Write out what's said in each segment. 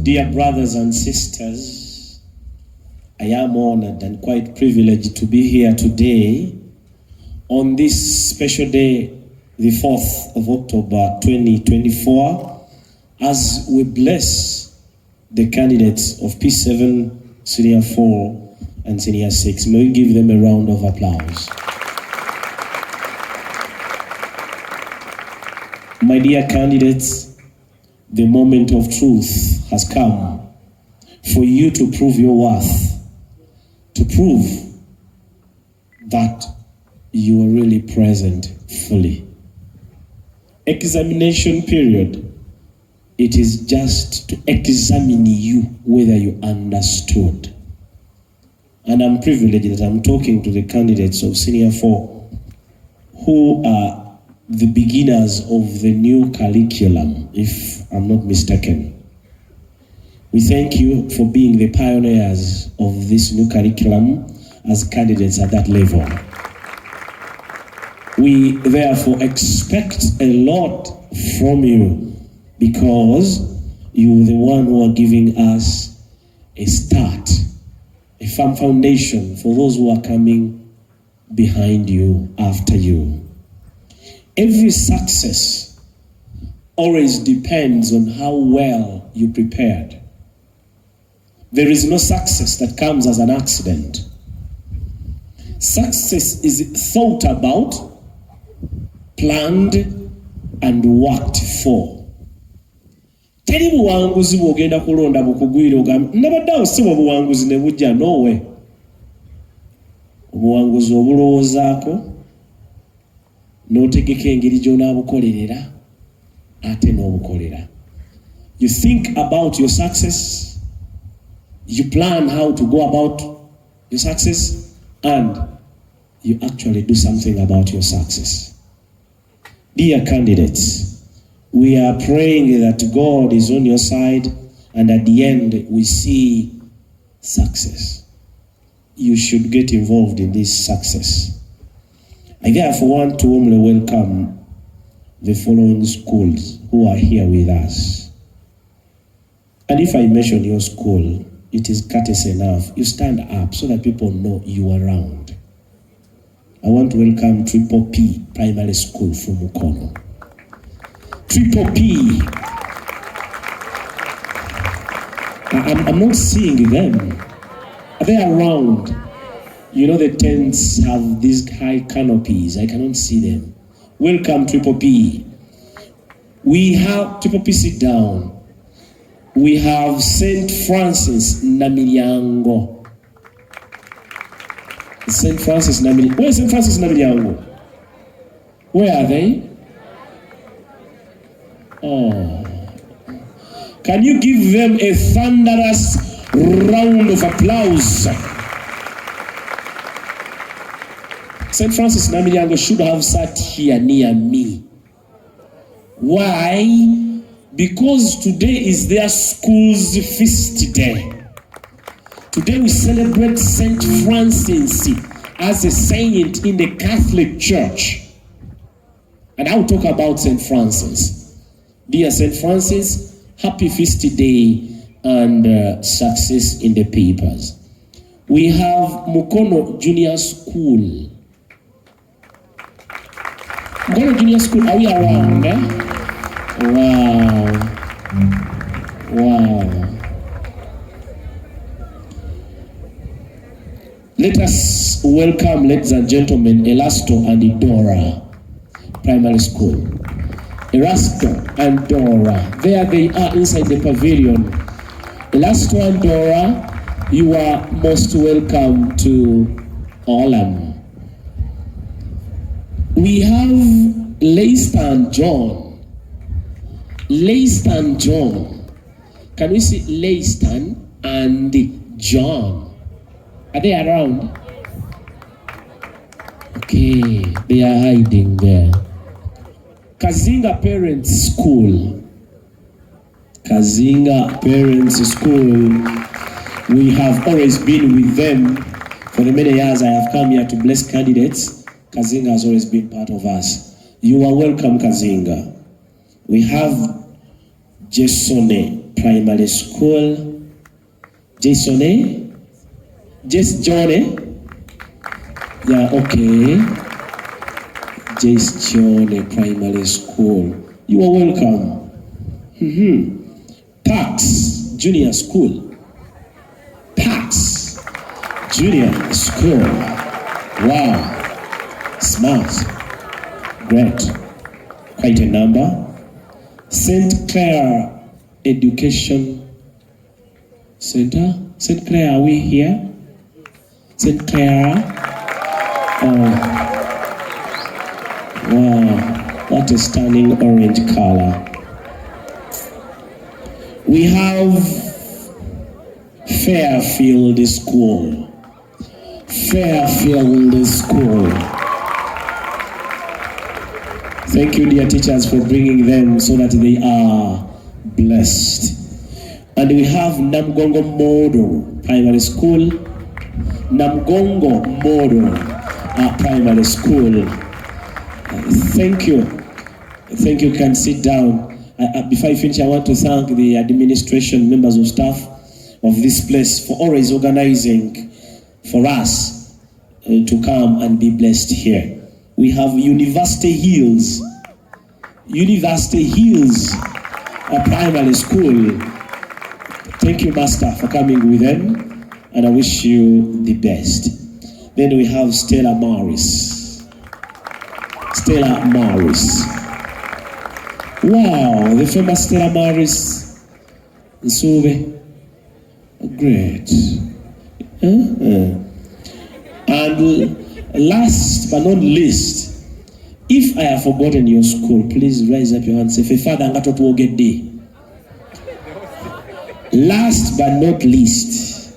Dear brothers and sisters, I am honored and quite privileged to be here today on this special day, the 4th of October 2024, as we bless the candidates of P7, Senior 4, and Senior 6. May we give them a round of applause. My dear candidates, the moment of truth has come for you to prove your worth, to prove that you are really present fully. Examination period, it is just to examine you whether you understood. And I'm privileged that I'm talking to the candidates of Senior 4 who are the beginners of the new curriculum, if I'm not mistaken. We thank you for being the pioneers of this new curriculum as candidates at that level. We therefore expect a lot from you because you're the one who are giving us a start, a firm foundation for those who are coming behind you, after you. Every success always depends on how well you prepared. There is no success that comes as an accident. Success is thought about, planned, and worked for. Teri buwanguzi bwogenda kulonda bukugwira ogamba nabadde osibwa buwanguzi ne bujja nowe. Obuwanguzi obulowoozaako n'otegeka engeri gy'onaabukolerera ate n'obukolera. You think about your success, you plan how to go about your success, and you actually do something about your success. Dear candidates, we are praying that God is on your side, and at the end we see success. You should get involved in this success. I therefore want to warmly welcome the following schools who are here with us. And if I mention your school, it is courteous enough you stand up so that people know you are around. I want to welcome Triple P Primary School from Mukono. Triple P. I'm not seeing them. Are they around? You know the tents have these high canopies. I cannot see them. Welcome, Triple P. We have, Triple P, sit down. We have St. Francis Namiryango. St. Francis Namiryango. Where is St. Francis Namiryango? Where are they? Oh. Can you give them a thunderous round of applause? St. Francis Namiryango should have sat here near me. Why? Because today is their school's feast day. Today we celebrate St. Francis as a saint in the Catholic Church. And I'll talk about St. Francis. Dear St. Francis, happy feast day and success in the papers. We have Mukono Junior School. Mukono Junior School, are we around? Wow. Wow. Let us welcome, ladies and gentlemen, Elasto and Dora Primary School. Elasto and Dora. There they are inside the pavilion. Elasto and Dora, you are most welcome to Olam. We have Leicester and John. Leicester and John. Can we see Leicester and John? Are they around? Okay, they are hiding there. Kazinga Parents School. Kazinga Parents School. We have always been with them for the many years I have come here to bless candidates. Kazinga has always been part of us. You are welcome, Kazinga. We have Jesone Primary School. Jesone? Jesone? Yeah, okay. Jesone Primary School. You are welcome. Parks Junior School. Parks Junior School. Wow. Smart. Great. Quite a number. St. Clair Education Center. St. Clair, are we here? St. Clair. Oh. Wow. What a stunning orange color. We have Fairfield School. Fairfield School. Thank you, dear teachers, for bringing them so that they are blessed. And we have Namgongo Model Primary School. Namgongo Model Primary School. Thank you. Thank you. Can sit down. Before I finish, I want to thank the administration, members of staff of this place for always organizing for us to come and be blessed here. We have University Hills Primary School. Thank you, Master, for coming with them, and I wish you the best. Then we have Stella Maris. Stella Maris. Wow, the famous Stella Maris. Nsube. Great. And last but not least, if I have forgotten your school, please raise up your hand and say, Father, I'm going to get day. Last but not least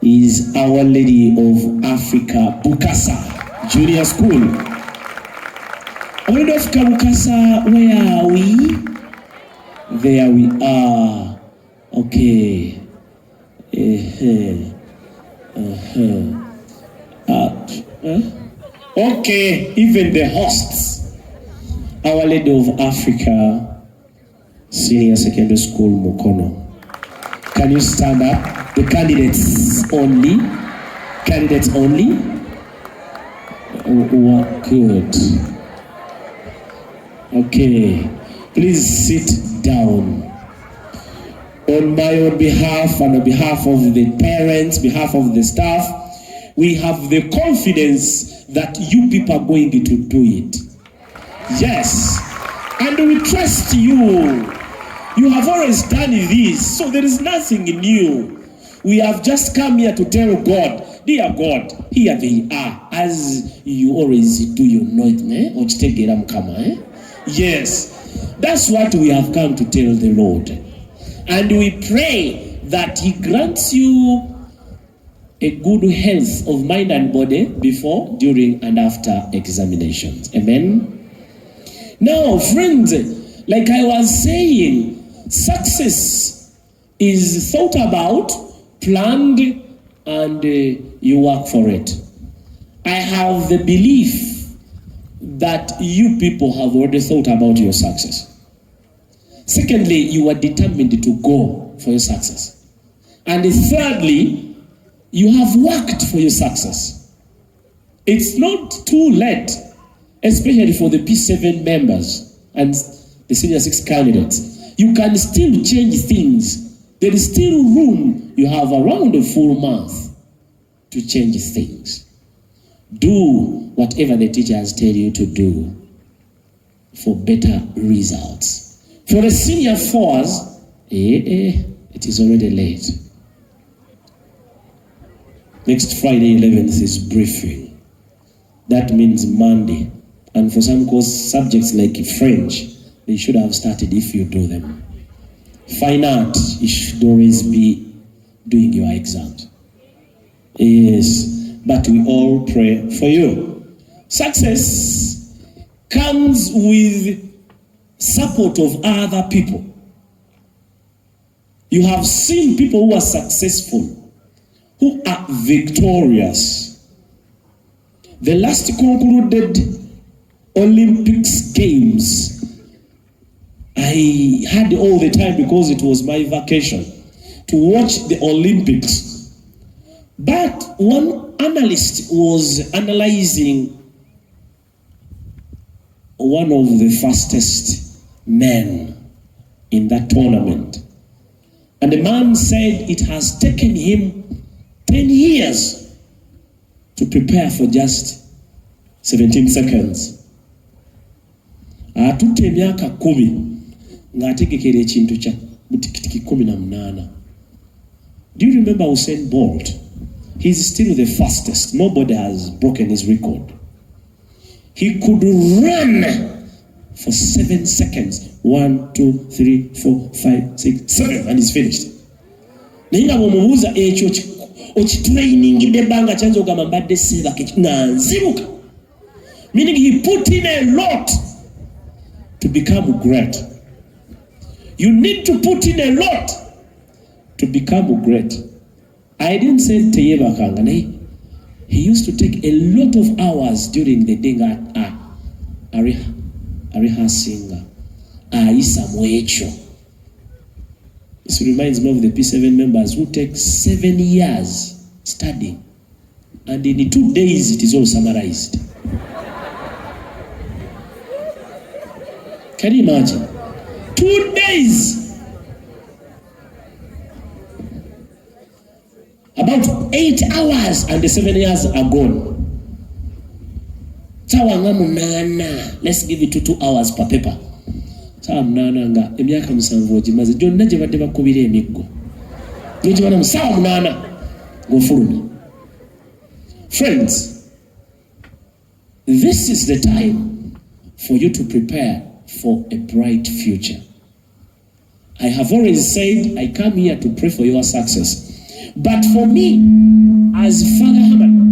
is Our Lady of Africa, Bukasa Junior School. Our Lady of Africa, Bukasa, where are we? There we are. Okay. Okay, even the hosts. Our Lady of Africa Senior Secondary School, Mukono. Can you stand up? The candidates only. Candidates only. Oh, good. Okay. Please sit down. On my own behalf and on behalf of the parents, behalf of the staff, we have the confidence that you people are going to do it. Yes. And we trust you. You have always done this, so there is nothing new. We have just come here to tell God, dear God, here they are, as you always do, you know it, eh? Yes, that's what we have come to tell the Lord. And we pray that He grants you a good health of mind and body before, during, and after examinations. Amen? Now, friends, like I was saying, success is thought about, planned, and you work for it. I have the belief that you people have already thought about your success. Secondly, you are determined to go for your success. And thirdly, you have worked for your success. It's not too late, especially for the P7 members and the senior 6 candidates. You can still change things. There is still room. You have around a full month to change things. Do whatever the teachers tell you to do for better results. For the senior 4s, it is already late. Next Friday 11th is briefing. That means Monday. And for some course subjects like French, they should have started if you do them. Fine art, you should always be doing your exams. Yes, but we all pray for you. Success comes with support of other people. You have seen people who are successful, who are victorious. The last concluded Olympics Games, I had all the time because it was my vacation to watch the Olympics. But one analyst was analyzing one of the fastest men in that tournament. And the man said it has taken him 10 years to prepare for just 17 seconds. Atutte emyaka 10 ng'ategekera ekintu kya butikitiki 18. Do you remember Usain Bolt? He's still the fastest. Nobody has broken his record. He could run for 7 seconds. 1, 2, 3, 4, 5, 6, 7, and he's finished. Naye bw'omubuuza ekyo okitulayiningidde ebbanga kyanza ogamba mbadde siba nga nziruka. Meaning he put in a lot to become great. You need to put in a lot to become great. I didn't say teyebakanga naye he used to take a lot of hours during the day rehearsing ayisa mu ekyo. This reminds me of the P7 members who take 7 years studying, and in 2 days it is all summarized. Can you imagine? 2 days. About 8 hours and the 7 years are gone. Let's give it to 2 hours per paper. Nga emyaka 7 ogimaze gyonna gye badde bakubira emiggo. Nogibana mu 8 ng'ofulumya. Friends, this is the time for you to prepare for a bright future. I have always said I come here to pray for your success. But for me, as Father Haman,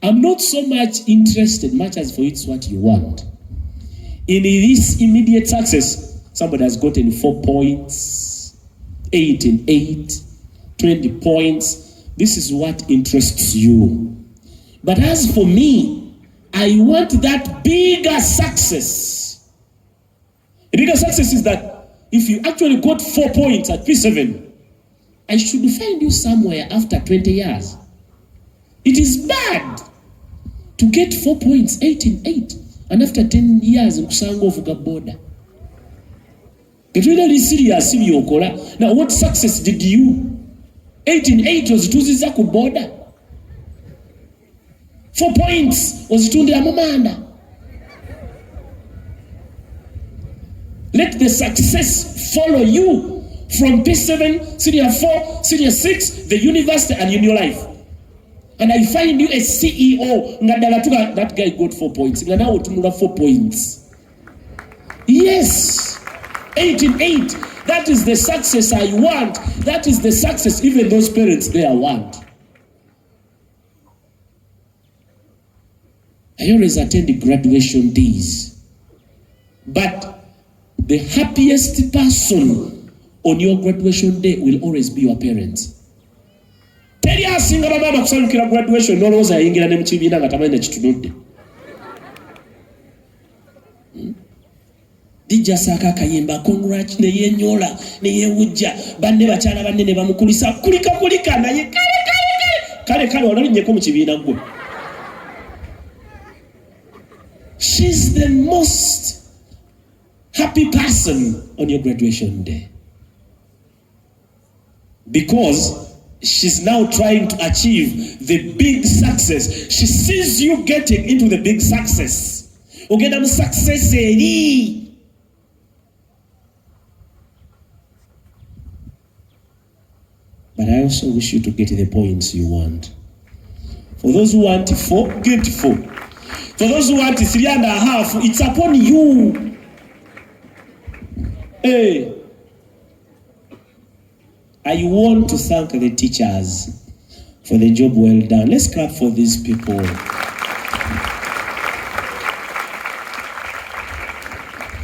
I'm not so much interested much as for it's what you want. In this immediate success, somebody has gotten 4 points, 8 in 8, 20 points. This is what interests you. But as for me, I want that bigger success. A bigger success is that if you actually got 4 points at P7, I should find you somewhere after 20 years. It is bad to get 4 points, 8 in 8, and after 10 years, ukusanga ovuga border. Get really serious if you okola. Now, what success did you? 8 in 8 was tuziza ku border. 4 points was tunde amamanda. Let the success follow you from P7, Senior 4, Senior 6, the university, and in your life. And I find you a CEO. That guy got 4 points. 4 points. Yes. 8 in 8. That is the success I want. That is the success even those parents there want. I always attend the graduation days. But the happiest person on your graduation day will always be your parents. Tell you singa baba kusanyukira graduation noloza yingira ne mukibiina nga tamanyi kitunudde. Dijja saka kayimba congrats ne yenyola ne yewujja banne bakyala banne ne bamukulisa kulika naye kale olalinyeko mu kibiina gwe. She's the most happy person on your graduation day. Because she's now trying to achieve the big success. She sees you getting into the big success. Ogenda success eri. But I also wish you to get the points you want. For those who want 4, get 4. For those who want 3.5, it's upon you. Hey. I want to thank the teachers for the job well done. Let's clap for these people.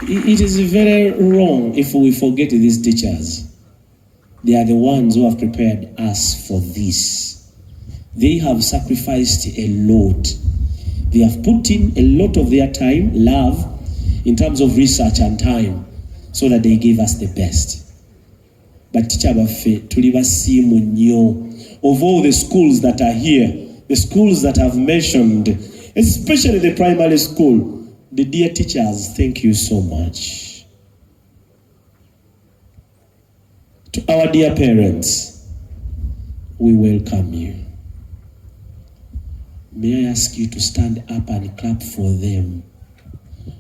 It is very wrong if we forget these teachers. They are the ones who have prepared us for this. They have sacrificed a lot. They have put in a lot of their time, love, in terms of research and time, so that they gave us the best. But teacher bafe tuli basimu nnyo. Of all the schools that are here, the schools that I've mentioned, especially the primary school, the dear teachers, thank you so much. To our dear parents, we welcome you. May I ask you to stand up and clap for them.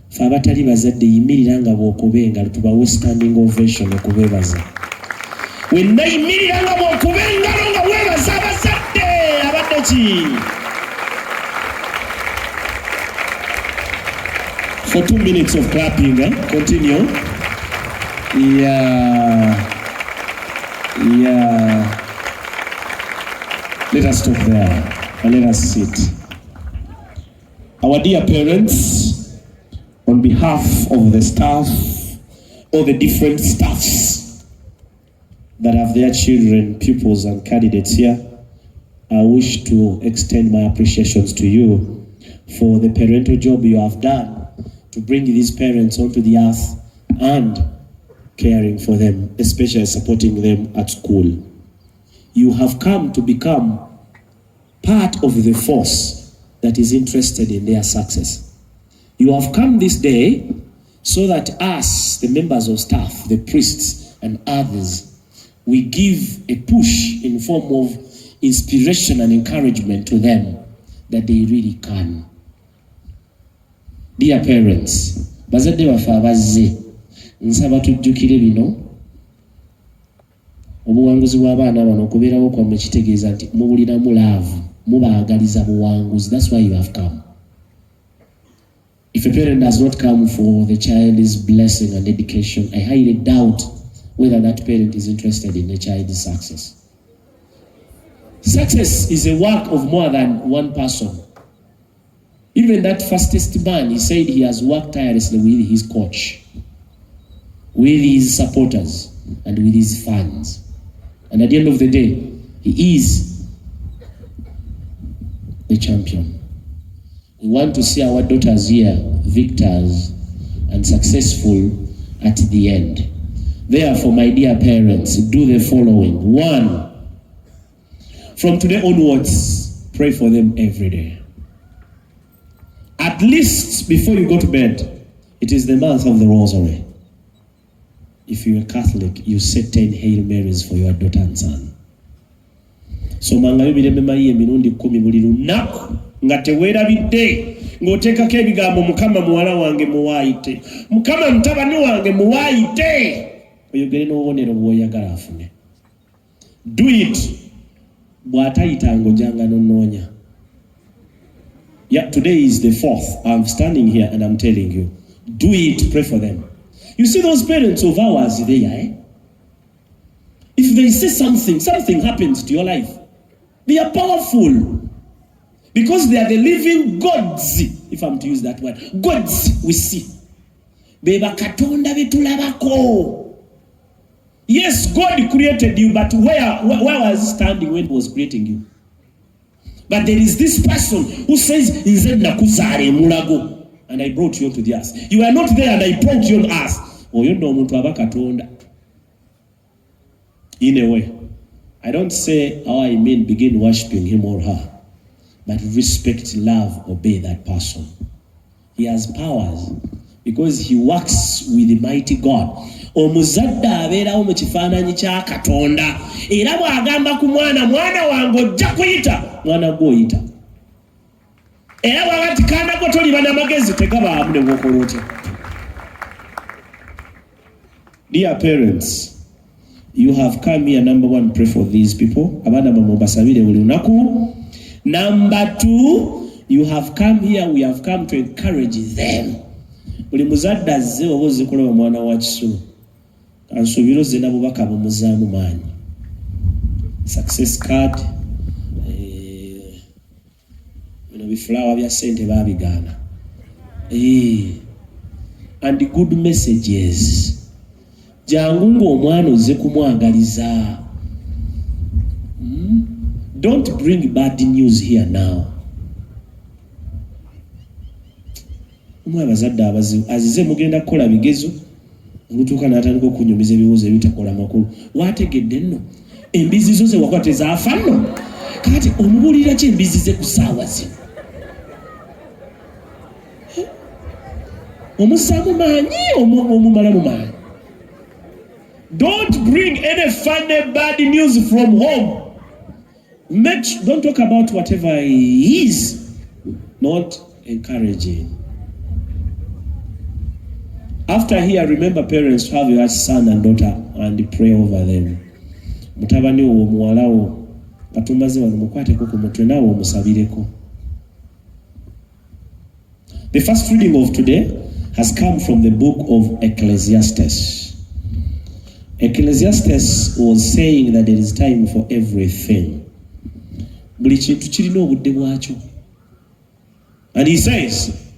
Fabatali bazadde yimiriranga bw'okubenga tubawe standing ovation okubebaza. Wenna yimiriranga bw'okubenga nga webaza abazadde abadde ki. For 2 minutes of clapping, continue. Yeah. Let us stop there and let us sit. Our dear parents, on behalf of the staff, all the different staffs that have their children, pupils, and candidates here, I wish to extend my appreciations to you for the parental job you have done to bring these parents onto the earth and caring for them, especially supporting them at school. You have come to become part of the force that is interested in their success. You have come this day so that us, the members of staff, the priests and others, we give a push in form of inspiration and encouragement to them that they really can. Dear parents, bazadde bafe abazze, nsaba tujjukire bino. Obuwanguzi bw'abaana bano okubeerawo kwammwe kitegeeza nti mubuliramu laavu, mubaagaliza buwanguzi. That's why you have come. If a parent does not come for the child's blessing and education, I highly doubt whether that parent is interested in the child's success. Success is a work of more than one person. Even that fastest man, he said he has worked tirelessly with his coach, with his supporters, and with his fans. And at the end of the day, he is the champion. We want to see our daughters here, victors and successful at the end. Therefore, my dear parents, do the following. 1, from today onwards, pray for them every day. At least before you go to bed, it is the month of the Rosary. If you're a Catholic, you say 10 Hail Marys for your daughter and son. So mangayo birembe mariye mirundi 10 buli lunaku nga teweerabidde ng'oteekako ebigambo Mukama muwala wange muwaayite, Mukama mutabani wange muwaayite, oyogere n'obubonero bw'oyagala afune. Do it. Bw'atayitanga ojanga n'onnoonya. Yeah, today is the 4th. I'm standing here and I'm telling you, do it, pray for them. You see those parents of ours there, eh? If they say something happens to your life, they are powerful. Because they are the living gods, if I'm to use that word. Gods we see. Beba katonda betulabako. Yes, God created you, but where was he standing when he was creating you? But there is this person who says, and I brought you to the earth. You are not there and I brought you on earth. In a way, I don't say how I mean begin worshiping him or her, but respect, love, obey that person. He has powers because he works with the mighty God. Omuzadde abeerawo mu kifaananyi kya Katonda era bw'agamba ku mwana wange ojja kuyita, mwana gw'oyita. Era bw'aba ti kaana ko toliba n'amagezi tegabaamu ne bw'okola otya. Dear parents, you have come here, number 1, pray for these people. Abaana bamwe basabire buli lunaku. Number 2, you have come here, we have come to encourage them. Buli muzadde azze oba ozze kulaba mwana wa kisulo, ansuubira ozze n'abubaka bumuzaamu maanyi. success card, bifulawa bya sente babigaana, and good messages. Jangu ng'omwana ozze kumwagaliza. Don't bring bad news here now. Umwe abazadde azize mugenda kukola bigezo olutuuka n'atandika okunyumiza ebibuuzo ebitakola makulu. Wategedde nno embizi zo ze wakwate zaafa nno kati omubuulira ki embizi ze ku ssaawa zino? Omussaamu maanyi omumalamu maanyi. Don't bring any funny bad news from home. Don't talk about whatever is not encouraging. After here, remember parents to have your son and daughter and pray over them. Mutabani wo muwala wo batumaze wano mukwateko ku mutwe naawe omusabireko. The first reading of today has come from the book of Ecclesiastes. Ecclesiastes was saying that there is time for everything. Buli kintu kirina obudde bwakyo. And he says,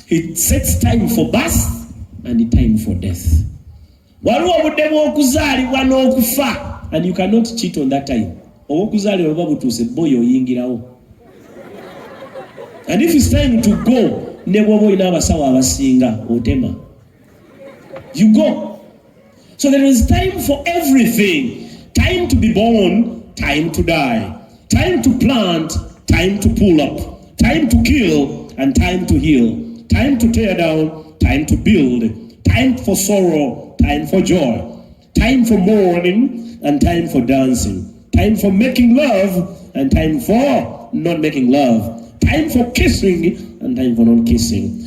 it sets time for birth and time for death. Waliwo obudde bw'okuzaalibwa n'okufa, and you cannot cheat on that time. Obw'okuzaalibwa buba butuuse boyo oyingirawo. And if it's time to go, ne bw'oba olina abasawo abasinga otema. You go. So there is time for everything. Time to be born, time to die. Time to plant, time to pull up. Time to kill and time to heal. Time to tear down, time to build. Time for sorrow, time for joy. Time for mourning and time for dancing. Time for making love and time for not making love. Time for kissing and time for not kissing.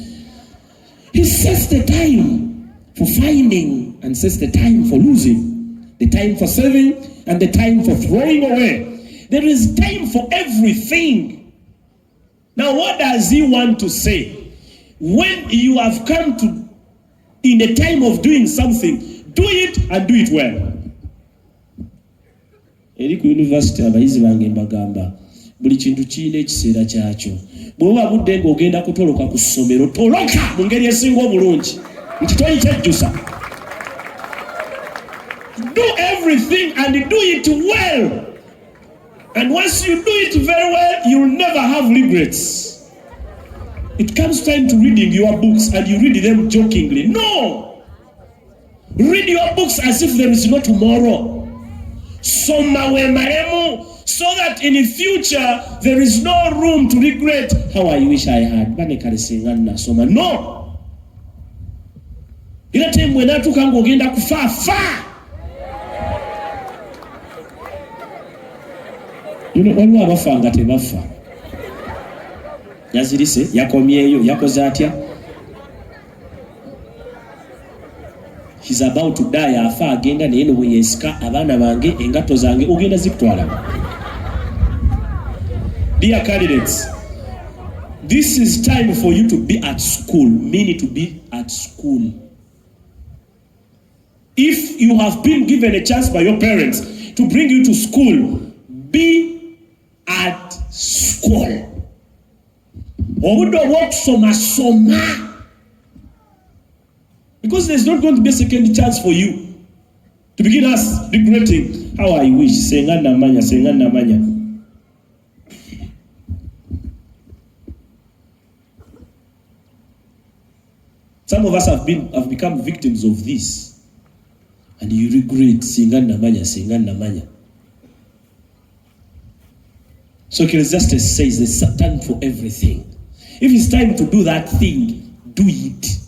He sets the time for finding and sets the time for losing. The time for saving and the time for throwing away. There is time for everything. Now, what does he want to say? When you have come to in the time of doing something, do it and do it well. Eri ku university abayizi bange mbagamba buli kintu kirina ekiseera kyakyo. Bw'oba budde ng'ogenda kutoloka ku ssomero, toloka mu ngeri esinga obulungi nti toyikyejjusa. Do everything and do it well. And once you do it very well, you'll never have regrets. It comes time to reading your books and you read them jokingly. No! Read your books as if there is no tomorrow. Soma we maremu, so that in the future there is no room to regret. How I wish I had. No! Ila time when natuka ngogenda kufa. Waliwo abafa nga tebafa. Yazirise, yakomyeyo, yakoze atya. He's about to die, afa agenda naye no bweyesika abaana bange engatto zange ogenda zikutwala. Dear candidates, this is time for you to be at school, meaning to be at school. If you have been given a chance by your parents to bring you to school, be at school. Because there's not going to be a second chance for you to begin us regretting how I wish. Sengana manya. Some of us have become victims of this, and you regret sengana manya. So Ecclesiastes says there's time for everything. If it's time to do that thing, do it.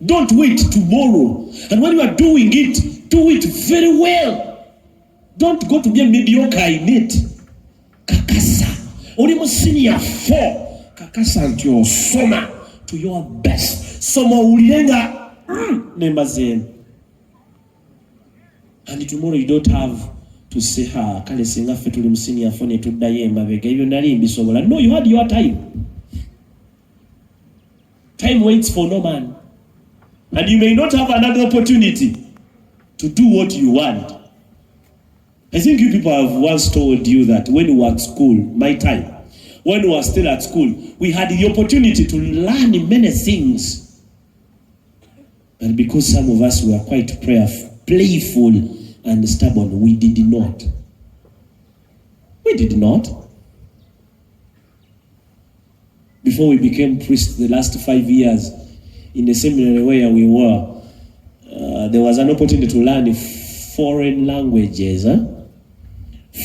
Don't wait tomorrow. And when you are doing it, do it very well. Don't go to be a mediocre in it. Kakasa. Only senior 4. Kakasa until soma to your best. Soma ulienga. Nemba zen. And tomorrow you don't have to say ha kale singa ffe tuli musiniya fone tuddayo emabega ebyo nali mbisobola. No, you had your time. Time waits for no man, and you may not have another opportunity to do what you want. I think you people have once told you that when we were at school, my time, when we were still at school, we had the opportunity to learn many things. But because some of us were quite playful and stubborn, we did not. We did not. Before we became priests, the last 5 years in the seminary where we were, there was an opportunity to learn foreign languages.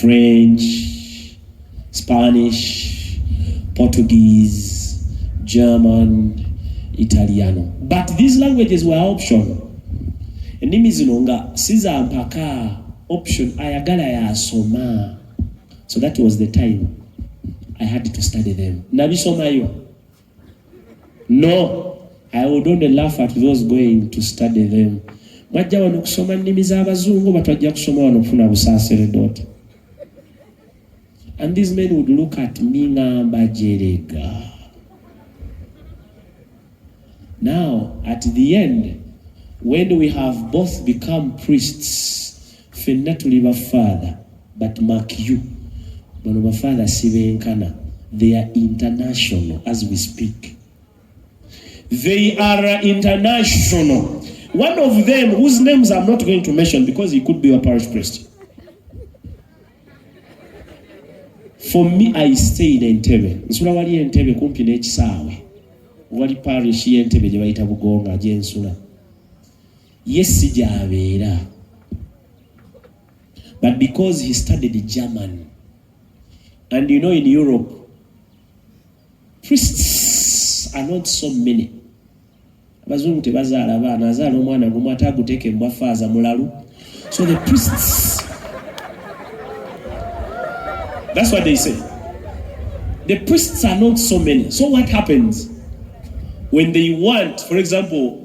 French, Spanish, Portuguese, German, Italiano. But these languages were optional. Enimi zinonga siza mpaka option ayagala ya soma. So that was the time I had to study them. Nabisoma yo? No, I would only laugh at those going to study them. Mwajja wano kusoma nnimi z'abazungu batwajja kusoma wano kufuna busaseredoti. And these men would look at me ngamba jerega. Now, at the end, when we have both become priests, fenna tuli bafada, but mark you, bano bafada sibenkana, they are international as we speak. They are international. One of them, whose names I'm not going to mention because he could be a parish priest. For me, I stayed in Entebbe. Nsula wali Entebbe kumpi n'ekisaawe. Wali parish y'Entebbe gye bayita Bugonga gy'ensula. Yes, sijaabeera. But because he studied German, and you know in Europe, priests are not so many. Abazungu tebazaala abaana, azaala omwana gumu ate aguteeka embwa faaza mulalu. So the priests, that's what they say. The priests are not so many. So what happens when they want, for example,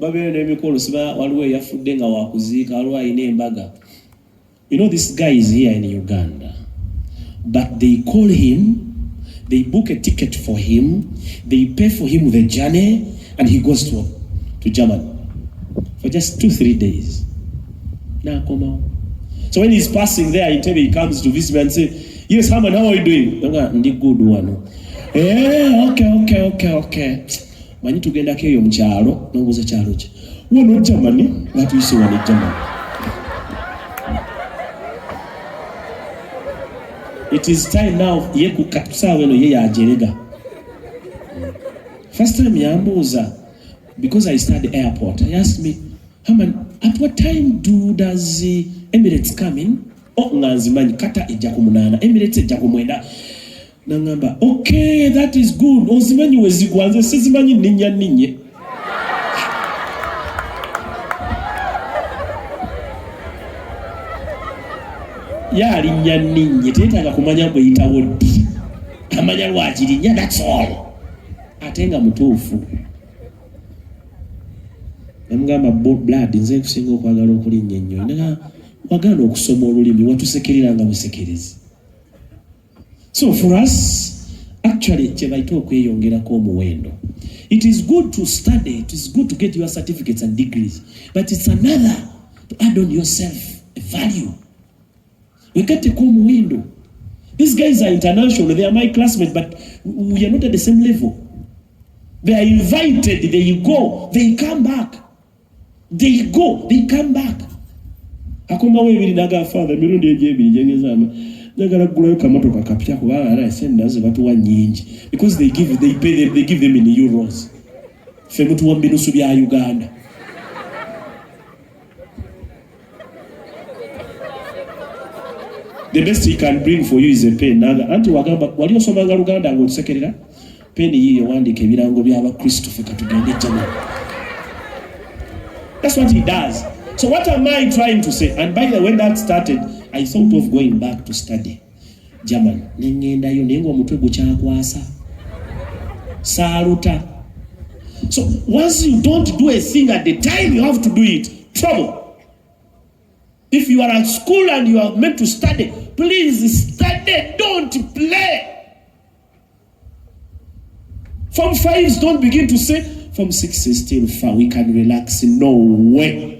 you know this guy is here in Uganda, but they call him, they book a ticket for him, they pay for him the journey, and he goes to Germany for just 2-3 days. Now come on. So when he's passing there in Tebe, he comes to visit me and say, "Yes, Haman, how are you doing?" Ndi good one. Okay. Mani tugenda keyo mchalo, nongoza chalo che. Wono Germany, that we see one in Germany. It is time now ye kukatusa weno ye ya ajerega. First time yambuza, because I started airport, I asked me, Haman, at what time does Emirates come in? Nganzimanyi kata ejja kumunana, Emirates ejja kumwenda. Nangamba, okay, that is good. Ozimanyi wezigwanze, sezimanyi ninye. Ya linya ninye, tetanga kumanya bwe yitawo ddi. Amanya lwaki linya, that's all. Atenga mutuufu. Namugamba blood nze kusinga okwagala okulinnya ennyo. Ndeka wagana okusoma olulimi watusekereranga musekerezi. So for us, actually, it is good to study, it is good to get your certificates and degrees, but it's another to add on yourself a value. We get to come window. These guys are international, they are my classmates, but we are not at the same level. They are invited, they go, they come back. They go, they come back. Akoma webiri naga father, mirundi ejebi jengezama. Because they give them in euros. Uganda. The best he can bring for you is a pen. Wali osomanga Uganda ngo tusekerera pen yiyo wandike ebirango byaba Christopher katugende Germany. That's what he does. So what am I trying to say? And by the way, when that started, I thought of going back to study German. Nengendayo nengo mutwe guchakwasa. Saluta. So once you don't do a thing at the time you have to do it, trouble. If you are at school and you are meant to study, please study, don't play. Form 5s don't begin to say, Form 6 is still far, we can relax. No way.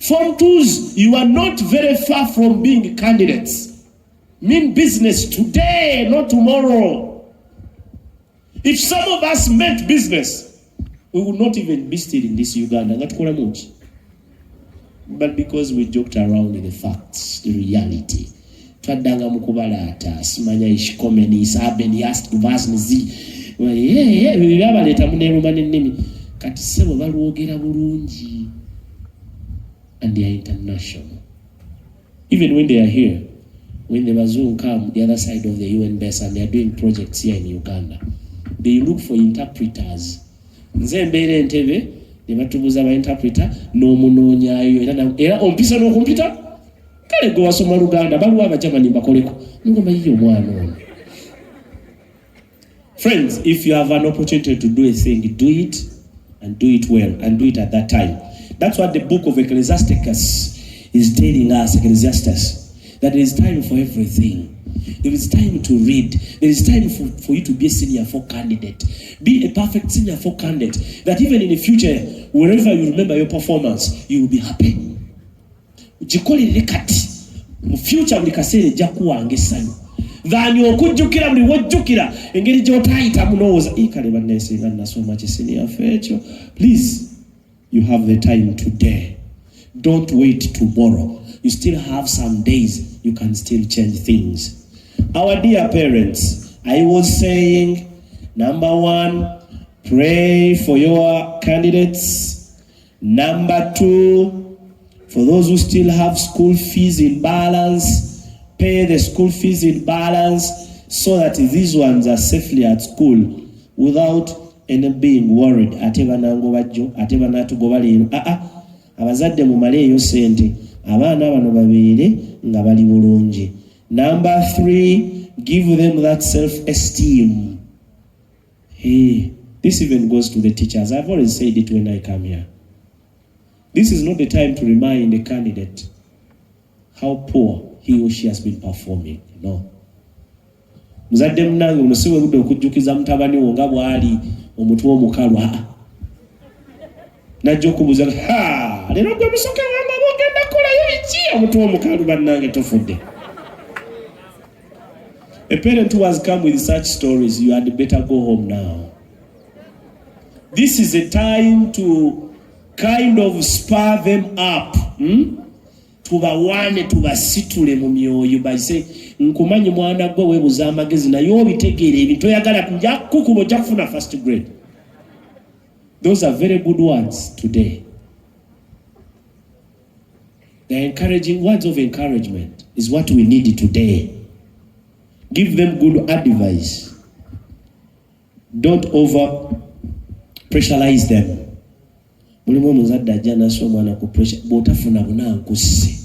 Form 2s, you are not very far from being candidates. Mean business today, not tomorrow. If some of us meant business, we would not even be still in this Uganda. But because we joked around in the facts, the reality. Twadanga mukubalata, simanya ishikomeni, isabeni, ask vasnizi. Baba leta munerumani nimi. Kati sebo baluogera bulungi. And they are international. Even when they are here, when the Bazoo come the other side of the UN base and they are doing projects here in Uganda, they look for interpreters. Nzembere ntebe, ne batubuza ba interpreter, no munonyayo era ompisa no computer. Kale go wasoma Luganda, baluwa abajamani bakoleko. Ngomba yiyo mwana ono. Friends, if you have an opportunity to do a thing, do it and do it well and do it at that time. That's what the book of Ecclesiastes is telling us, Ecclesiastes, that there is time for everything. There is time to read. There is time for you to be a senior 4 candidate. Be a perfect senior 4 candidate. That even in the future, wherever you remember your performance, you will be happy. Jikoli lekati. Mu future mulikasere jakuwa angesanyo. Dhani okujukira muli wojukira. Engeri jotaita munoza. Ikale banese ngana so much senior fecho. Please. You have the time today. Don't wait tomorrow. You still have some days. You can still change things. Our dear parents, I was saying, number 1, pray for your candidates. Number 2, for those who still have school fees in balance, pay the school fees in balance so that these ones are safely at school without and being worried. Ateba nango bajjo, ateba natugoba leero. Abazadde mu maleeyo sente. Abaana bano babeere nga bali bulungi. Number 3, give them that self-esteem. Hey, this even goes to the teachers. I've always said it when I come here. This is not the time to remind the candidate how poor he or she has been performing. No. Muzadde munange munosiwe budde okujjukiza mutabani wo nga bwali omutwe omukalu. Najja okubuuza leero gwe musoke wanga bwogenda kolayo biki omutwe omukalu bannange tofudde. A parent who has come with such stories, you had better go home now. This is a time to kind of spur them up. Tubawane tubasitule mu myoyo bayise nkumanyi mwana gwe webuza amagezi naye obitegeere ebintu oyagala nja kukubo ojja kufuna first grade. Those are very good words today. The encouraging words of encouragement is what we need today. Give them good advice. Don't over pressurize them. Mulimu muzadde ajja naso omwana ku pressure bw'otafuna bunankusse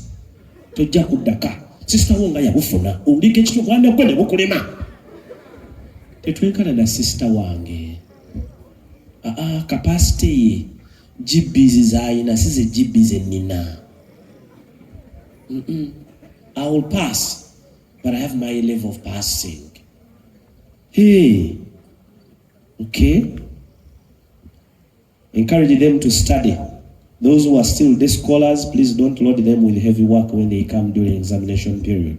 tojja kuddaka sister wo nga yabufuna owulika ekito bwana gwe ne bukulema. Tetwenkalana sister wange. Capacity GBs zayina size GBs ennina. I will pass, but I have my level of passing. Hey, okay. Encourage them to study. Those who are still day scholars, please don't load them with heavy work when they come during examination period.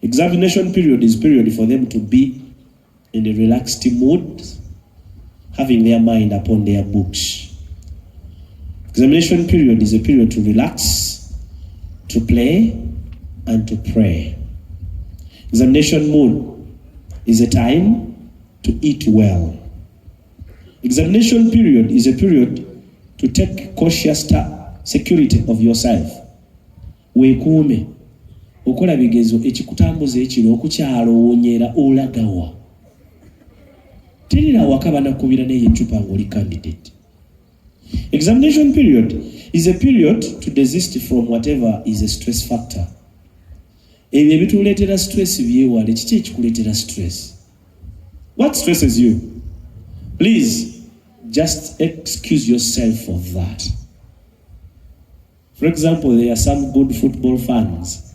Examination period is period for them to be in a relaxed mood, having their mind upon their books. Examination period is a period to relax, to play, and to pray. Examination mood is a time to eat well. Examination period is a period to take cautious security of yourself. Weekuume okola bigezo ekikutambuza ekiro okukyalo wonyera olagawa. Terera wakaba nakubira naye ecupa ng'oli candidate. Examination period is a period to desist from whatever is a stress factor. Ebyo ebituleetera stress byewale, kiki ekikuleetera stress? What stresses you? Please, just excuse yourself of that. For example, there are some good football fans.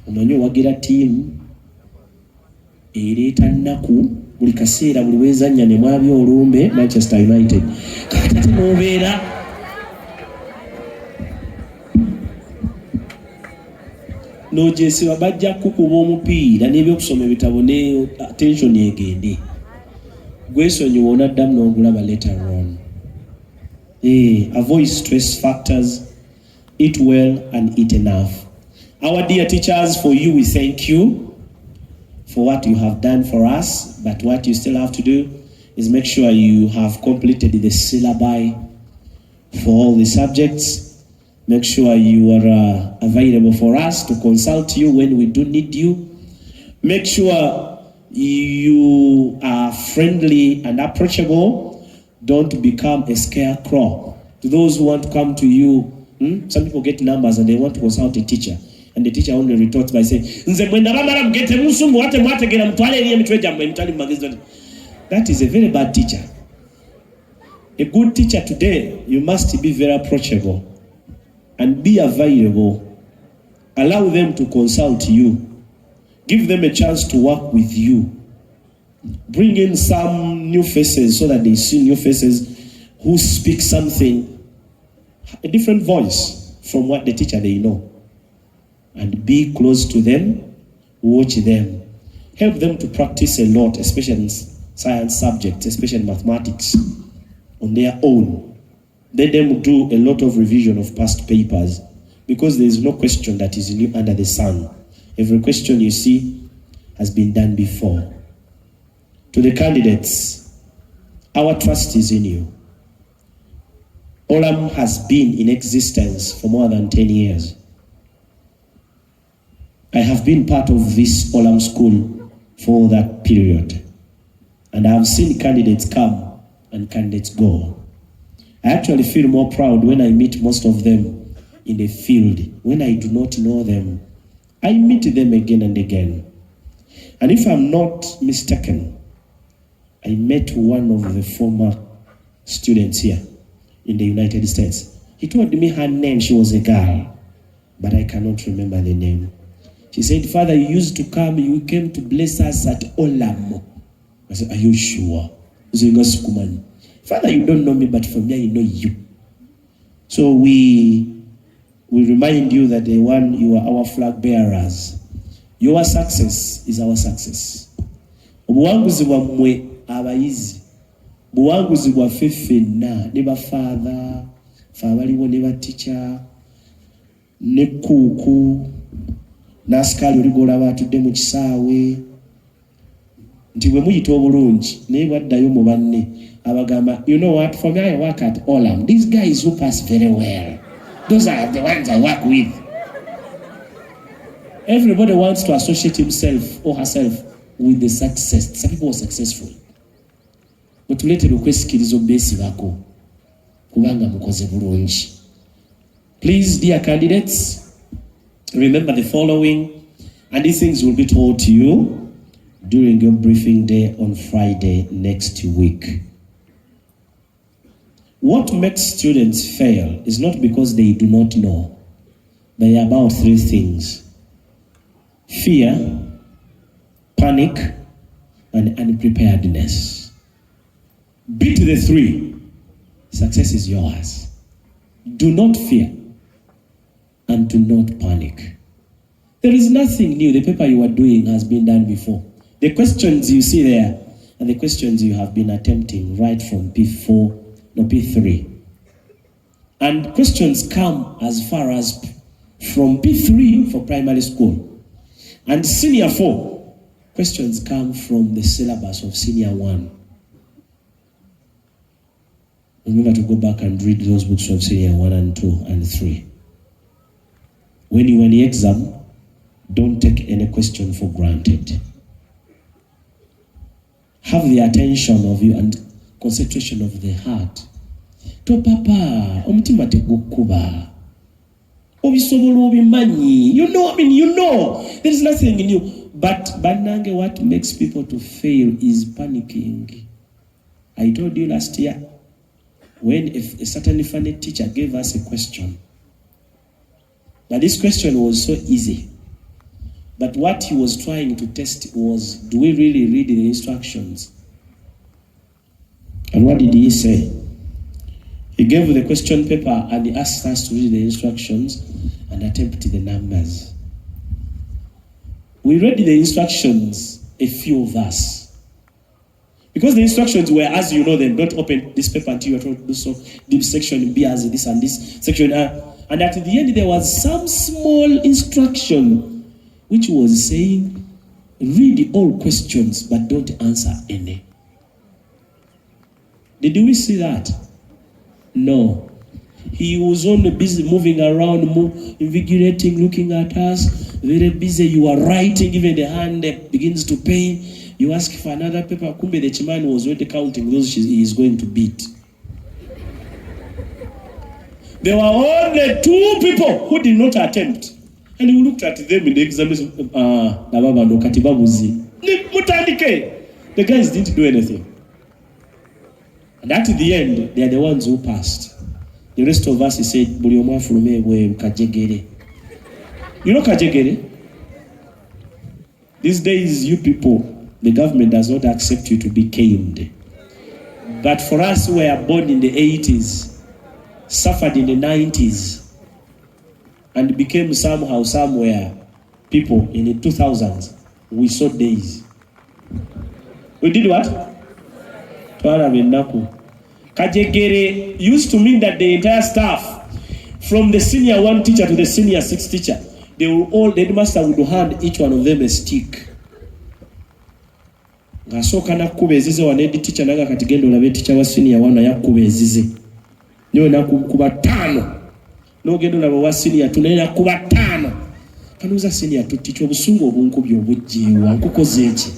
Omanyi wagira team ereeta nnaku buli kaseera buli wezannya ne mwabya olumbe Manchester United. Kati nobeera n'ogyesiba bajja kukuba omupiira n'ebyokusoma ebitabo ne attention egende. Gwesonyiwa onaddamu n'ogulaba later on. Avoid stress factors, eat well and eat enough. Our dear teachers, for you we thank you for what you have done for us, but what you still have to do is make sure you have completed the syllabi for all the subjects. Make sure you are available for us to consult you when we do need you. Make sure you are friendly and approachable. Don't become a scarecrow. To those who want to come to you, some people get numbers and they want to consult a teacher. And the teacher only retorts by saying, that is a very bad teacher. A good teacher today, you must be very approachable and be available. Allow them to consult you. Give them a chance to work with you. Bring in some new faces so that they see new faces who speak something, a different voice from what the teacher they know. And be close to them, watch them. Help them to practice a lot, especially in science subjects, especially mathematics, on their own. Let them do a lot of revision of past papers, because there is no question that is new under the sun. Every question you see has been done before. To the candidates, our trust is in you. Olam has been in existence for more than 10 years. I have been part of this Olam school for that period. And I have seen candidates come and candidates go. I actually feel more proud when I meet most of them in the field. When I do not know them, I meet them again and again. And if I'm not mistaken, I met one of the former students here in the United States. He told me her name, she was a girl, but I cannot remember the name. She said, Father, you used to come, you came to bless us at Olam. I said, are you sure? Father, you don't know me, but for me, I know you. So we remind you that the one, you are our flag bearers. Your success is our success. Obuwanguzi bwammwe abayizi, buwanguzi bwaffe ffenna ne bafaatha, ffe abaliwo ne batica, ne kuuku, n'asikaali oli gw'olaba atudde mu kisaawe, nti bwe muyita obulungi naye bwaddayo mu banne abagamba, you know what, for me I work at Olam. These guys who pass very well, those are the ones I work with. Everybody wants to associate himself or herself with the success. Some people are successful. But tuleetera okwesikiriza obeesibako kubanga mukoze bulungi. Please, dear candidates, remember the following, and these things will be told to you during your briefing day on Friday next week. What makes students fail is not because they do not know. They are about three things: fear, panic, and unpreparedness. Beat the three. Success is yours. Do not fear and do not panic. There is nothing new. The paper you are doing has been done before. The questions you see there are the questions you have been attempting right from P3. And questions come as far as from P3 for primary school. And senior 4, questions come from the syllabus of senior 1. Remember to go back and read those books of senior 1 and 2 and 3. When you are in the exam, don't take any question for granted. Have the attention of you and concentration of the heart. To papa, omutima tegukuba. Obisobola obimanyi. You know. There is nothing new. But banange, what makes people to fail is panicking. I told you last year, when a certain funny teacher gave us a question. But this question was so easy. But what he was trying to test was, do we really read the instructions? And what did he say? He gave the question paper and he asked us to read the instructions and attempt the numbers. We read the instructions, a few of us. Because the instructions were, as you know them, don't open this paper until you are told to do so. This section B has this and this section. And at the end, there was some small instruction which was saying, read all questions, but don't answer any. Did we see that? No. He was only busy moving around, invigorating, looking at us. Very busy. You are writing, even the hand begins to pain. You ask for another paper. Kumbe the chairman was already counting those he is going to beat. There were only 2 people who did not attempt. And we looked at them in the examination. The guys didn't do anything. And at the end, they are the ones who passed. The rest of us, he said, you know kajegere? These days, you people, the government does not accept you to be caned. But for us who were born in the 80s, suffered in the 90s, and became somehow, somewhere, people in the 2000s, we saw days. We did what? Kajegere used to mean that the entire staff, from the senior 1 teacher to the senior 6 teacher, they were all, the headmaster would hand each one of them a stick. Ngasoka nakuba ezize wanedi teacher naga katigendo labe teacher wa senior 1 yakuba ezize. Nyo nakuba 5. No gendo labo wa senior tunaina kuba 5. Kanuza senior to teacher obusungu obunkubyo obujjiwa nkukoze eki.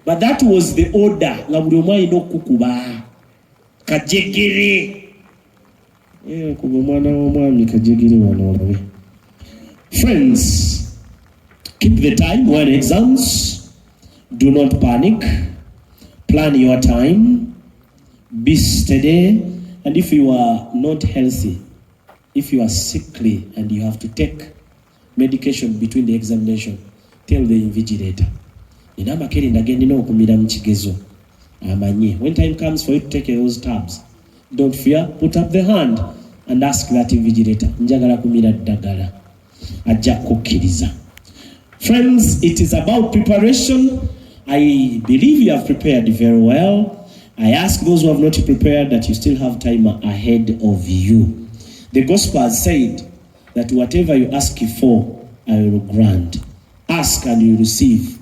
But that was the order. Ngabuli omwana ino kukuba kajegere. Kuba mwana w'omwami kajegere wano. Friends, keep the time when exams. Do not panic. Plan your time. Be steady. And if you are not healthy, if you are sickly and you have to take medication between the examination, tell the invigilator. When time comes for you to take those tabs, don't fear, put up the hand and ask that invigilator. Friends, it is about preparation. I believe you have prepared very well. I ask those who have not prepared that you still have time ahead of you. The gospel has said that whatever you ask for, I will grant. Ask and you receive.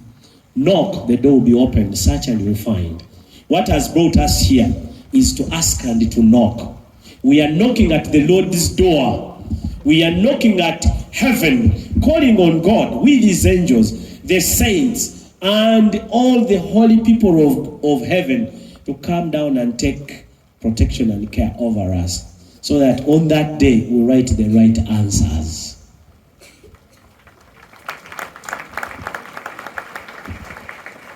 Knock, the door will be opened. Search and you will find. What has brought us here is to ask and to knock. We are knocking at the Lord's door. We are knocking at heaven, calling on God with his angels, the saints, and all the holy people of heaven to come down and take protection and care over us, so that on that day we write the right answers.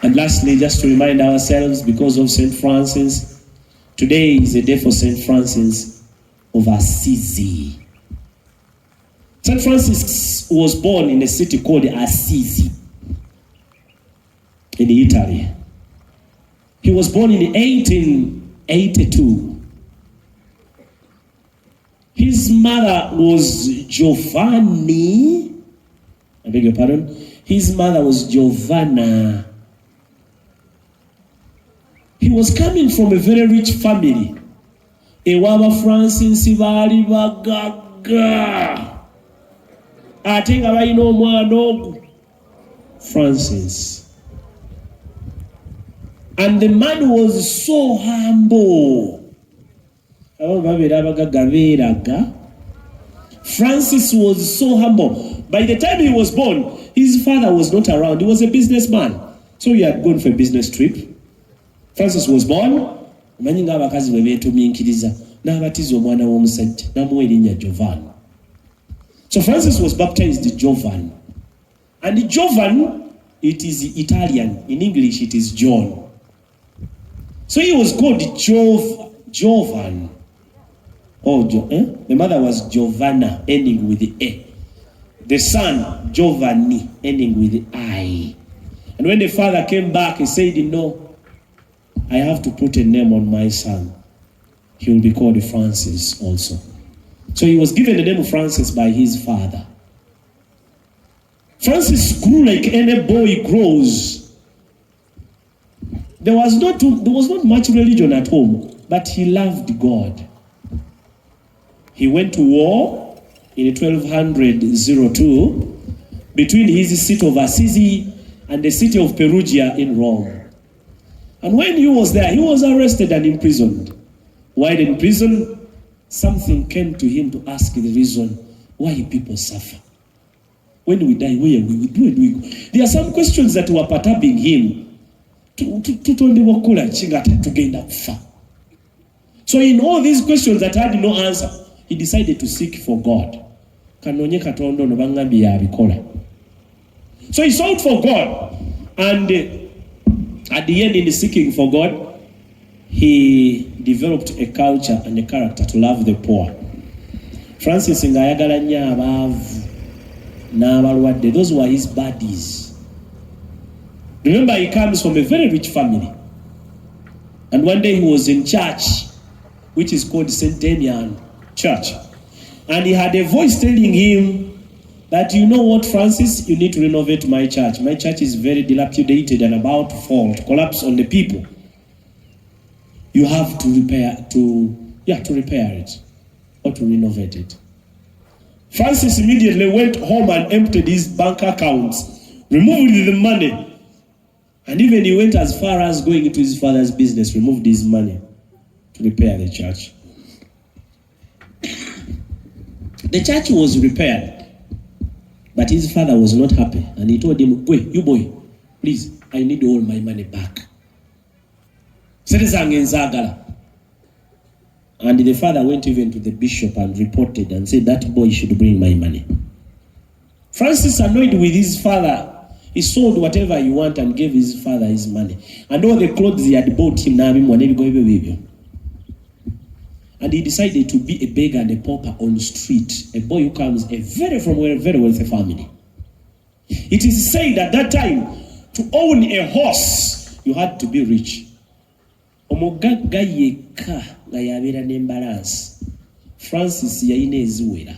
And lastly, just to remind ourselves, because of St. Francis, today is a day for St. Francis of Assisi. St. Francis was born in a city called Assisi in Italy. He was born in 1882. His mother was Giovanni. I beg your pardon. His mother was Giovanna. He was coming from a very rich family. Ewaba Francis bali bagaga. Ate nga balina omwana ogwo Francis. And the man was so humble. Francis was so humble. By the time he was born, his father was not around. He was a businessman. So he had gone for a business trip. Francis was born. So Francis was baptized Jovan. And Jovan, it is Italian. In English, it is John. So he was called Jovan. The mother was Giovanna, ending with the A. The son, Giovanni, ending with the I. And when the father came back, he said, no, I have to put a name on my son. He will be called Francis also. So he was given the name of Francis by his father. Francis grew like any boy grows. There was not much religion at home, but he loved God. He went to war in 1202 between his city of Assisi and the city of Perugia in Rome. And when he was there, he was arrested and imprisoned. While in prison, something came to him to ask the reason why people suffer. When we die, where we will do it. There are some questions that were perturbing him. So in all these questions that had no answer, he decided to seek for God. So he sought for God, and at the end, in seeking for God, he developed a culture and a character to love the poor. Francis ngayagala nnyo abaavu n'abalwadde. Those were his buddies. Remember, he comes from a very rich family. And one day he was in church, which is called St. Damian Church. And he had a voice telling him that, you know what, Francis, you need to renovate my church. My church is very dilapidated and about to fall, to collapse on the people. You have to repair it or to renovate it. Francis immediately went home and emptied his bank accounts, removed the money, and even he went as far as going into his father's business, removed his money to repair the church. The church was repaired, but his father was not happy, and he told him, "Wait, you boy, please, I need all my money back." And the father went even to the bishop and reported and said, that boy should bring my money. Francis, annoyed with his father, he sold whatever he wanted and gave his father his money. And all the clothes he had bought him, and he decided to be a beggar and a pauper on the street. A boy who comes from a very wealthy family. It is said at that time, to own a horse, you had to be rich. Francis yaine.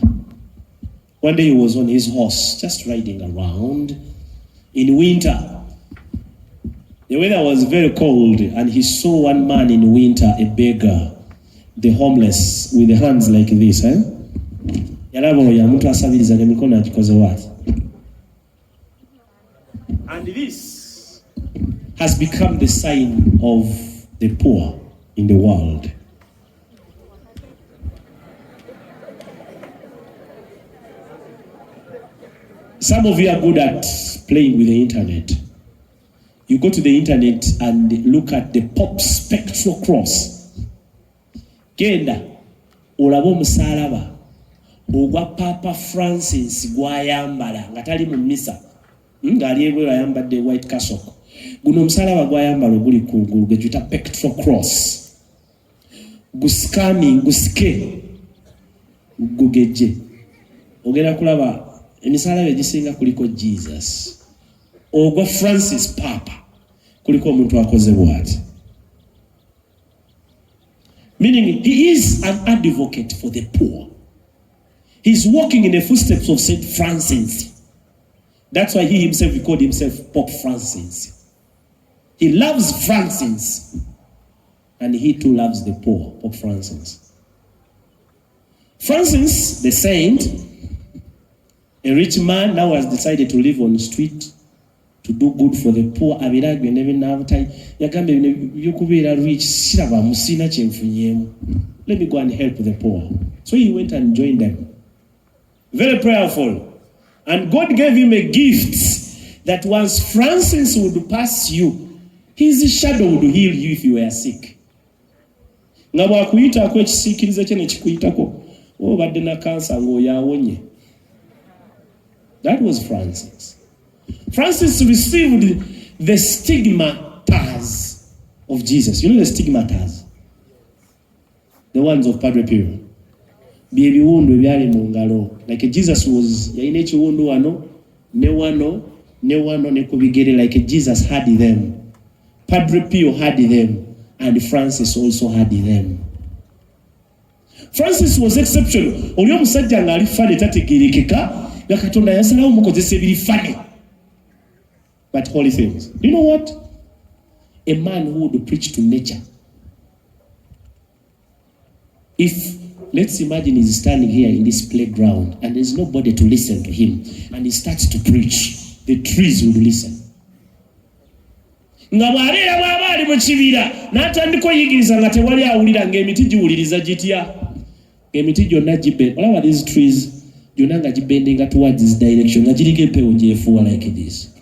One day he was on his horse, just riding around in winter. The weather was very cold, and he saw one man in winter, a beggar, the homeless, with the hands like this. And this has become the sign of the poor in the world. Some of you are good at playing with the internet. You go to the internet and look at the pop spectral cross. Genda olaba omusalaba ogwa Papa Francis gwayambala nga tali mu misa ng'ali ebweru ayambadde white cassock. Guno omusalaba gwayambala oguli kungulu gwetuyita pectoral cross. Guscanning, gusike, gugeje. Ogenda kulaba emisalaba egisinga kuliko Jesus. Ogwa Francis Papa kuliko omuntu akoze bw'ati. Meaning he is an advocate for the poor. He's walking in the footsteps of St. Francis. That's why he called himself Pope Francis. He loves Francis, and he too loves the poor, Pope Francis. Francis, the saint, a rich man, now has decided to live on the street, to do good for the poor. Let me go and help the poor. So he went and joined them. Very prayerful. And God gave him a gift that once Francis would pass you, his shadow would heal you if you were sick. That was Francis. Francis received the stigmatas of Jesus. You know the stigmatas? The ones of Padre Pio. Like Jesus was, like Jesus had them. Padre Pio had them, and Francis also had them. Francis was exceptional. Katonda yasalawo mukozesa ebiri funny but holy things. You know what? A man who would preach to nature. If, let's imagine he's standing here in this playground and there's nobody to listen to him and he starts to preach, the trees would listen. Nga bw'abeera bw'aba ali mu kibira n'atandika oyigiriza nga tewali awulira ng'emiti giwuliriza gitya. Emiti gyonna gibenda. Olaba these trees gyonna nga gibendinga towards this direction nga giriko empewo gyefuuwa like this.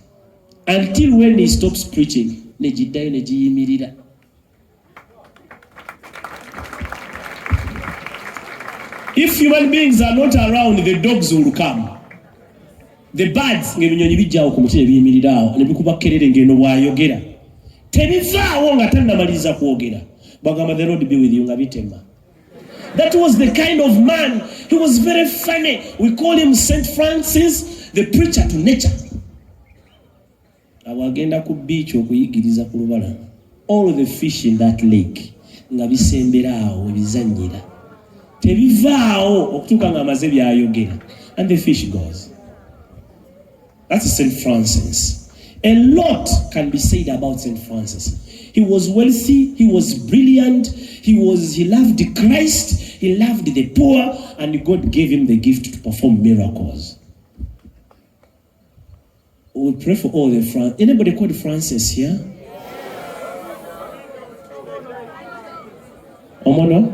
Until when he stops preaching, ne giddayo ne giyimirira. If human beings are not around, the dogs will come. The birds, ng'ebinyonyi bijjawo ku muti ne biyimirira awo ne bikuba kelele ng'eno bw'ayogera. Tebivaawo nga tannamaliriza kwogera. Bagamba the Lord be with you nga bitema. That was the kind of man. He was very funny. We call him Saint Francis, the preacher to nature. Awagenda ku beach okuyigiriza ku lubalama. All the fish in that lake nga bisembera awo bizanyira. Tebivaawo okutuuka nga amaze byayogera. And the fish goes. That's Saint Francis. A lot can be said about Saint Francis. He was wealthy, he was brilliant, he loved Christ, he loved the poor, and God gave him the gift to perform miracles. We pray for all the Francis. Anybody called Francis here? Omono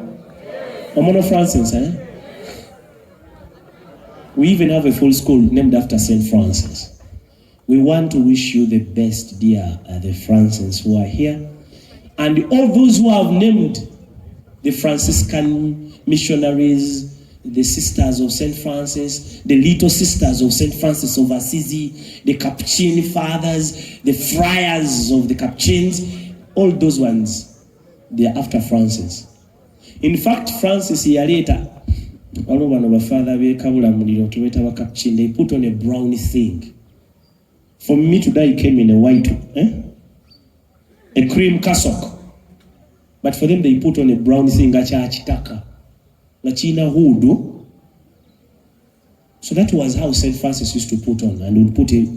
Francis, eh? We even have a full school named after Saint Francis. We want to wish you the best, dear the Francis who are here. And all those who have named the Franciscan missionaries, the sisters of St. Francis, the little sisters of St. Francis of Assisi, the Capuchin fathers, the friars of the Capuchins, all those ones, they are after Francis. In fact, Francis yaleta, they put on a brown thing. For me today, he came in a white, a cream cassock. But for them, they put on a brown thing, gachachitaka, gachina hudu. So that was how Saint Francis used to put on, and would put a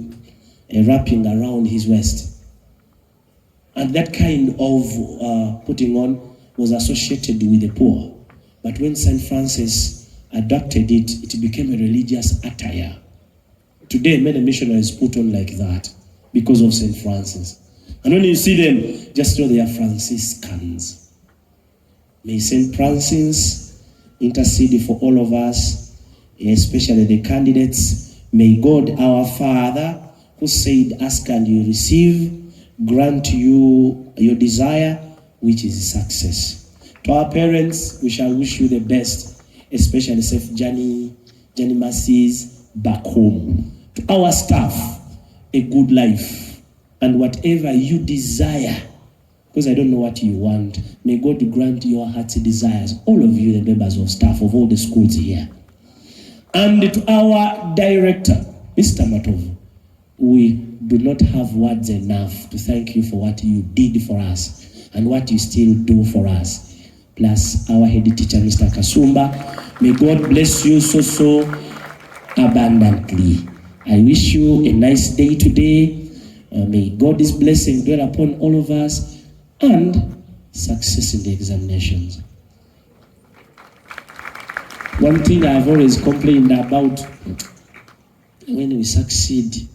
wrapping around his waist. And that kind of putting on was associated with the poor. But when Saint Francis adopted it, it became a religious attire. Today, many missionaries put on like that because of St. Francis. And when you see them, just know they are Franciscans. May St. Francis intercede for all of us, especially the candidates. May God, our Father, who said, ask and you receive, grant you your desire, which is success. To our parents, we shall wish you the best, especially safe journey masses back home. To our staff, a good life, and whatever you desire, because I don't know what you want, may God grant your heart's desires, all of you, the members of staff of all the schools here. And to our director, Mr. Matov, we do not have words enough to thank you for what you did for us and what you still do for us. Plus our head teacher, Mr. Kasumba, may God bless you so abundantly. I wish you a nice day today. May God's blessing dwell upon all of us and success in the examinations. One thing I've always complained about when we succeed,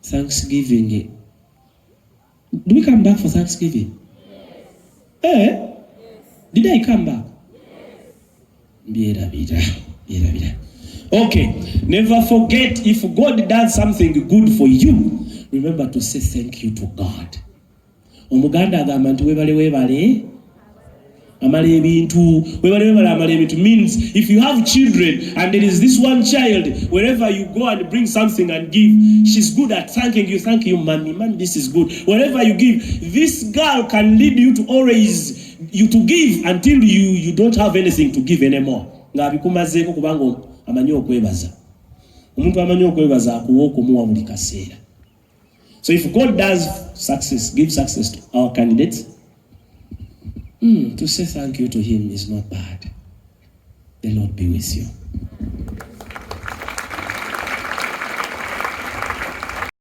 Thanksgiving. Do we come back for Thanksgiving? Yes. Did I come back? Yes. Okay, never forget, if God does something good for you, remember to say thank you to God. Omuganda agamba nti webale amala ebintu means if you have children and there is this one child, wherever you go and bring something and give, she's good at thanking you. Thank you, mommy, this is good. Wherever you give, this girl can lead you to always you to give until you don't have anything to give anymore. Ngabikumazeeko kubanga amanyi okwebaza. Omuntu amanyi okwebaza akuwa okumuwa buli kaseera. So if God does success, give success to our candidates, to say thank you to him is not bad. The Lord be with you.